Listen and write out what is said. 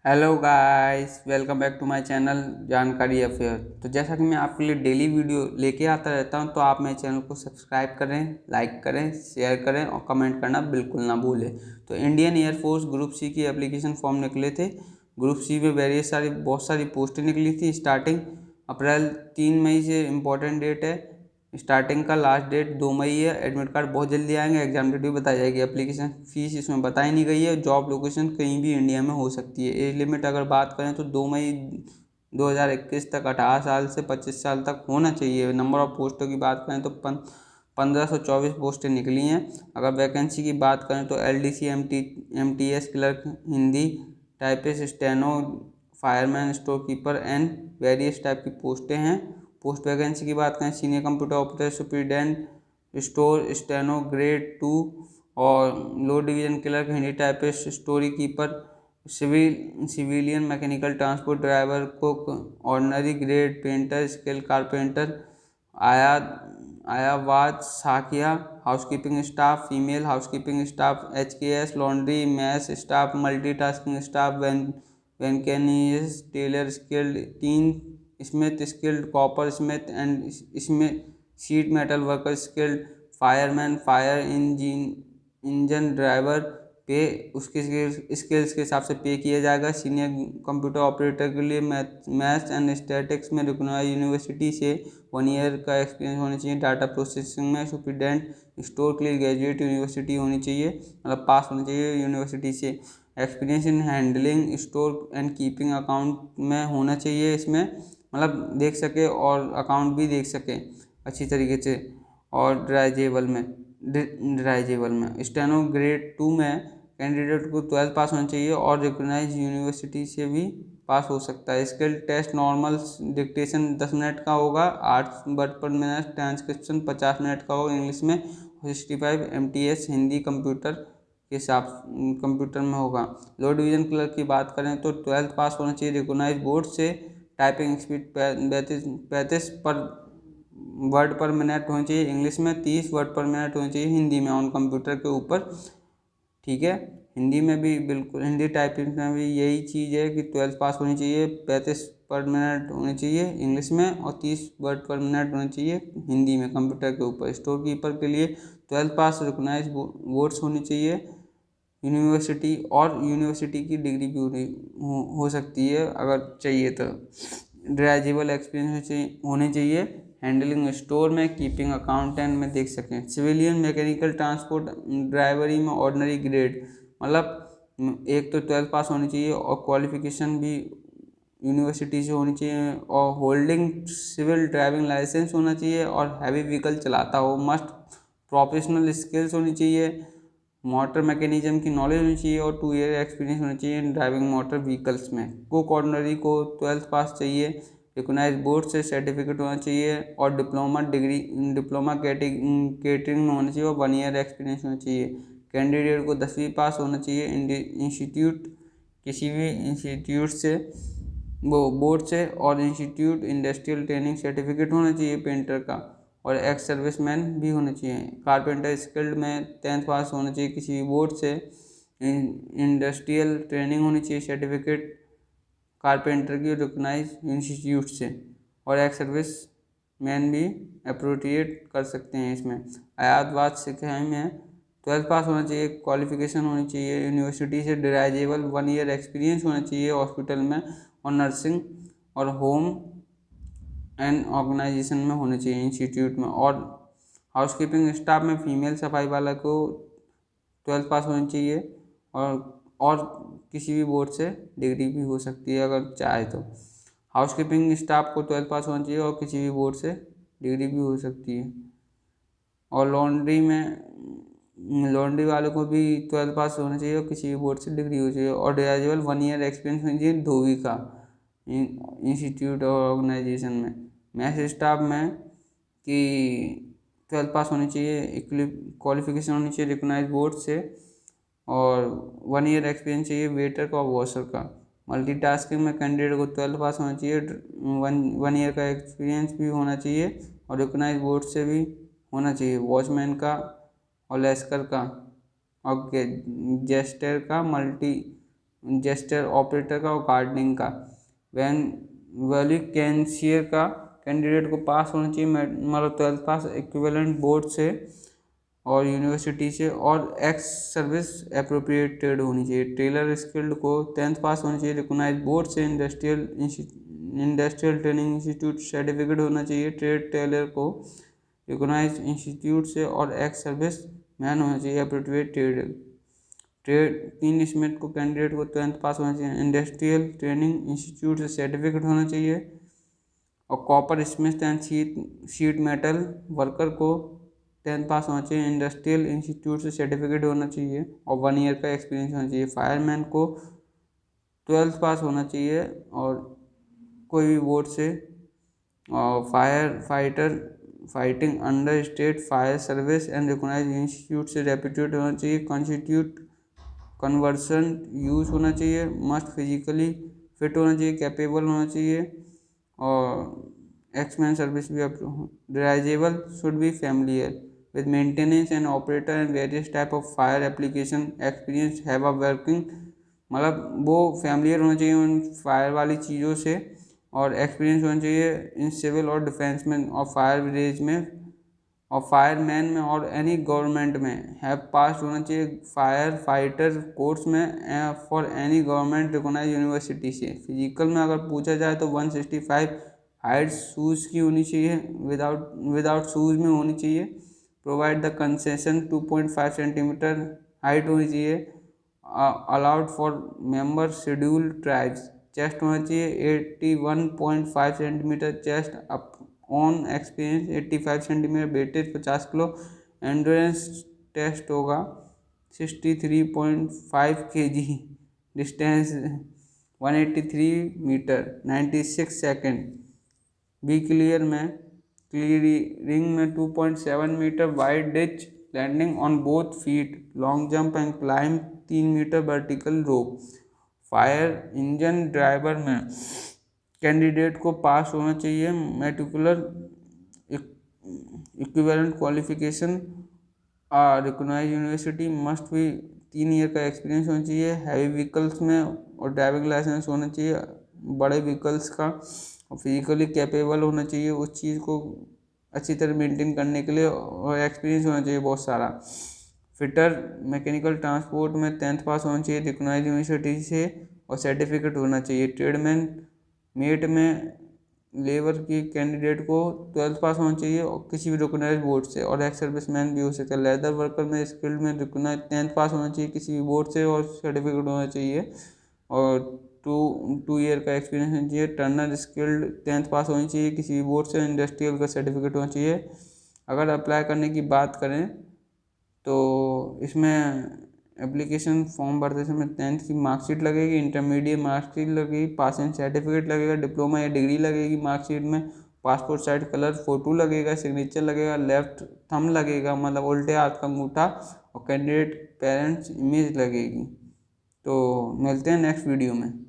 Hello guys, welcome back to my channel Jankari affair. तो जैसा कि मैं आपके लिए डेली वीडियो लेके आता रहता हूं, तो आप मेरे चैनल को सब्सक्राइब करें, लाइक करें, शेयर करें और कमेंट करना बिल्कुल ना भूलें। तो इंडियन एयरफोर्स ग्रुप सी की एप्लीकेशन फॉर्म निकले थे। ग्रुप सी में बहुत सारी पोस्टें निकली थी। स्टार्टिंग अप्रैल 3 मई से इम्पोर्टेंट डेट है। स्टार्टिंग का लास्ट डेट 2 मई है। एडमिट कार्ड बहुत जल्दी आएंगे। एग्जाम डेट भी बताई जाएगी। एप्लीकेशन फीस इसमें बताई नहीं गई है। जॉब लोकेशन कहीं भी इंडिया में हो सकती है। एज लिमिट अगर बात करें तो 2 मई 2021 तक 18 साल से 25 साल तक होना चाहिए। नंबर ऑफ पोस्टों की बात करें तो 1524 पोस्टें निकली हैं। अगर वैकेंसी की बात करें तो LDC MTS clerk, Hindi, typist, steno, fireman, store keeper and various type की पोस्टें हैं। पोस्ट वैकेंसी की बात करें, senior computer operator, superintendent, store steno grade 2 और low division clerk, Hindi typist, story keeper, civilian mechanical transport driver, cook, ordinary grade, painter, skill carpenter, आया आयावाद साकिया, housekeeping staff, female housekeeping staff, HKS, laundry, mess staff, multitasking staff, वैनकेनियस, tailor skilled, tinsmith skilled, copper Smith and इसमें sheet metal worker skilled, fireman, fire engine driver. पे उसके skills के हिसाब से पे किया जाएगा। सीनियर कंप्यूटर ऑपरेटर के लिए मैथ्स एंड स्टैटिक्स में रिकॉग्नाइज्ड यूनिवर्सिटी से 1 ईयर का एक्सपीरियंस होना चाहिए। डाटा प्रोसेसिंग में सुपरिटेंडेंट स्टोर के लिए ग्रेजुएट यूनिवर्सिटी होनी चाहिए, मतलब पास होना चाहिए यूनिवर्सिटी से। Experience in handling store and keeping account में होना चाहिए इसमें, मतलब देख सके और अकाउंट भी देख सके अच्छी तरीके से। और ड्राइजेबल में स्टेनो ग्रेड 2 में कैंडिडेट को 12th पास होना चाहिए और रिकॉग्नाइज यूनिवर्सिटी से भी पास हो सकता है। Skill test normal dictation 10 minute का होगा, 8 वर्ड पर मिनट, ट्रांसक्रिप्शन 50 मिनट का होगा इंग्लिश में, 65 MTS हिंदी कंप्यूटर में होगा। लो डिवीजन क्लर्क की बात करें तो 12th पास होना चाहिए रिकॉग्नाइज बोर्ड से। टाइपिंग स्पीड 35 पर वर्ड पर मिनट होनी चाहिए इंग्लिश में, 30 वर्ड पर मिनट होनी चाहिए हिंदी में ऑन कंप्यूटर के ऊपर। ठीक है, हिंदी में भी बिल्कुल, हिंदी टाइपिंग में भी यही चीज़ है कि 12th पास होनी चाहिए, 35 पर मिनट होनी चाहिए इंग्लिश में और 30 वर्ड पर मिनट होनी चाहिए हिंदी में कंप्यूटर के ऊपर। स्टोर कीपर के लिए 12th पास रिकॉग्नाइज बोर्ड्स होनी चाहिए यूनिवर्सिटी, और यूनिवर्सिटी की डिग्री भी हो सकती है अगर चाहिए तो। ड्राइजेबल एक्सपीरियंस होने चाहिए हैंडलिंग स्टोर में, कीपिंग अकाउंटेंट में देख सकें। सिविलियन मैकेनिकल ट्रांसपोर्ट ड्राइवरी में ऑर्डिनरी ग्रेड, मतलब एक तो 12th पास होनी चाहिए और क्वालिफिकेशन भी यूनिवर्सिटी से होनी चाहिए, और होल्डिंग सिविल ड्राइविंग लाइसेंस होना चाहिए और हैवी व्हीकल चलाता हो मस्ट। प्रोफेशनल स्किल्स होनी चाहिए, मोटर मैकेनिज्म की नॉलेज होनी चाहिए और 2 ईयर एक्सपीरियंस होना चाहिए इन ड्राइविंग मोटर व्हीकल्स में। कुक ऑर्डिनरी को 12th पास चाहिए, रिकॉग्नाइज बोर्ड से सर्टिफिकेट होना चाहिए और डिप्लोमा कैटरिंग में होना चाहिए और 1 ईयर एक्सपीरियंस होना चाहिए। कैंडिडेट को 10वीं पास होना चाहिए इंस्टीट्यूट, किसी भी इंस्टीट्यूट से, वो बोर्ड से, और इंस्टीट्यूट इंडस्ट्रियल ट्रेनिंग सर्टिफिकेट होना चाहिए पेंटर का, और एक्स सर्विसमैन भी होना चाहिए। कारपेंटर स्किल्ड में 10th पास होना चाहिए किसी भी बोर्ड से, इंडस्ट्रियल ट्रेनिंग होनी चाहिए सर्टिफिकेट कारपेंटर की रिकॉग्नाइज इंस्टीट्यूट से, और एक्स सर्विस मैन भी अप्रोप्रिएट कर सकते हैं इसमें। आयातवाद सिखाई में 12th पास होना चाहिए, क्वालिफिकेशन होनी चाहिए यूनिवर्सिटी से, डिराइजेबल 1 ईयर एक्सपीरियंस होना चाहिए हॉस्पिटल में और नर्सिंग और होम एंड ऑर्गेनाइजेशन में होने चाहिए इंस्टीट्यूट में। और हाउसकीपिंग स्टाफ में फीमेल सफाई वाला को 12th पास होनी चाहिए, और किसी भी बोर्ड से डिग्री भी हो सकती है अगर चाहे तो। हाउसकीपिंग स्टाफ को 12th पास होना चाहिए और किसी भी बोर्ड से डिग्री भी हो सकती है। और लॉन्ड्री वालों को भी 12th पास होना चाहिए और किसी भी बोर्ड से डिग्री हो चाहिए, और डिराइजेबल 1 ईयर एक्सपीरियंस होना चाहिए धोबी का इंस्टीट्यूट और ऑर्गेनाइजेशन में। मैथ स्टाफ में कि 12th पास होनी चाहिए, क्वालिफिकेशन होनी चाहिए रिकॉग्नाइज बोर्ड से, और 1 ईयर एक्सपीरियंस चाहिए वेटर का और वॉशर का। मल्टीटास्किंग में कैंडिडेट को 12th पास होना चाहिए, 1 ईयर का एक्सपीरियंस भी होना चाहिए और रिकॉग्नाइज बोर्ड से भी होना चाहिए, वॉचमैन का और लेस्कर का और जेस्टर का, जेस्टर ऑपरेटर का और गार्डनिंग का। वैल्यू कैशियर का कैंडिडेट को पास होना चाहिए, मतलब 12th पास इक्विवेलेंट बोर्ड से और यूनिवर्सिटी से, और एक्स सर्विस अप्रोप्रिएटेड होनी चाहिए। टेलर स्किल्ड को 10th पास होनी चाहिए, रिकोगनाइज बोर्ड से, इंडस्ट्रियल ट्रेनिंग इंस्टीट्यूट सर्टिफिकेट होना चाहिए। ट्रेड टेलर को रिकोगनाइज इंस्टीट्यूट से और एक्स सर्विस मैन होना चाहिए अप्रोप्रिएट ट्रेड। तीन स्मिथ को कैंडिडेट को 12th पास होना चाहिए, इंडस्ट्रियल ट्रेनिंग इंस्टीट्यूट से सर्टिफिकेट होना चाहिए। और copper Smith and sheet metal worker को 10th पास होना चाहिए, इंडस्ट्रियल इंस्टीट्यूट से सर्टिफिकेट होना चाहिए और 1 ईयर का एक्सपीरियंस होना चाहिए। फायरमैन को 12th पास होना चाहिए और कोई भी बोर्ड से, और fire fighter fighting under state fire service and recognise institute से रेप्यूटेड होना चाहिए। कॉन्स्टिट्यूट कन्वर्सन यूज होना चाहिए। मस्ट फिजिकली फिट होना चाहिए, कैपेबल होना चाहिए और एक्समैन सर्विस भी ड्राइजेबल should be familiar with maintenance and operator and various type of fire application experience have a working, मतलब वो फैमिलियर होना चाहिए उन फायर वाली चीज़ों से और एक्सपीरियंस होना चाहिए इन सिविल और डिफेंस में और फायर ब्रिगेड में और फायरमैन में और एनी गवर्नमेंट में। हैव पास होना चाहिए फायर फाइटर कोर्स में for any government recognise university से। फिजिकल में अगर पूछा जाए तो 165 हाइट शूज़ की होनी चाहिए, विदाउट शूज़ में होनी चाहिए। Provide the concession 2.5 centimetre height होनी चाहिए। Allowed for member schedule tribes. Chest होना चाहिए 81.5 centimetre chest, up on experience 85 centimetre, weightage 50 किलो। एंड्योरेंस टेस्ट होगा 63.5 kg, distance 183 metre 96 second. Be clear में क्लियरिंग में 2.7 metre wide ditch, landing on both feet, long jump and climb 3 metre vertical rope. Fire engine driver में candidate को pass होना चाहिए मेडिकुलर equivalent qualification, recognise university, must भी 3 year का experience होना चाहिए। हैवी व्हीकल्स में और ड्राइविंग लाइसेंस होना चाहिए बड़े व्हीकल्स का, और फिजिकली कैपेबल होना चाहिए उस चीज़ को अच्छी तरह मेंटेन करने के लिए, और एक्सपीरियंस होना चाहिए बहुत सारा। फिटर मैकेनिकल ट्रांसपोर्ट में 10th पास होना चाहिए रिकोगनाइज यूनिवर्सिटी से और सर्टिफिकेट होना चाहिए। ट्रेडमैन मेट में लेबर की कैंडिडेट को 12th पास होना चाहिए और किसी भी रिकोगनाइज बोर्ड से, और एक्स सर्विसमैन भी हो सकता है। लेदर वर्कर में स्किल्ड में रिकोगनाइज 10th पास होना चाहिए किसी भी बोर्ड से और सर्टिफिकेट होना चाहिए और टू ईयर का एक्सपीरियंस होना चाहिए। टर्नर स्किल्ड 10th पास होनी चाहिए किसी भी बोर्ड से, इंडस्ट्रियल का सर्टिफिकेट होना चाहिए। अगर अप्लाई करने की बात करें तो इसमें एप्लीकेशन फॉर्म भरते समय 10th की मार्कशीट लगेगी, इंटरमीडिएट मार्कशीट लगेगी, पासिंग सर्टिफिकेट लगेगा, डिप्लोमा या डिग्री लगेगी मार्कशीट में, पासपोर्ट साइज कलर फोटो लगेगा, सिग्नेचर लगेगा, लेफ्ट थंब लगेगा मतलब उल्टे हाथ का अंगूठा, और कैंडिडेट पेरेंट्स इमेज लगेगी। तो मिलते हैं नेक्स्ट वीडियो में।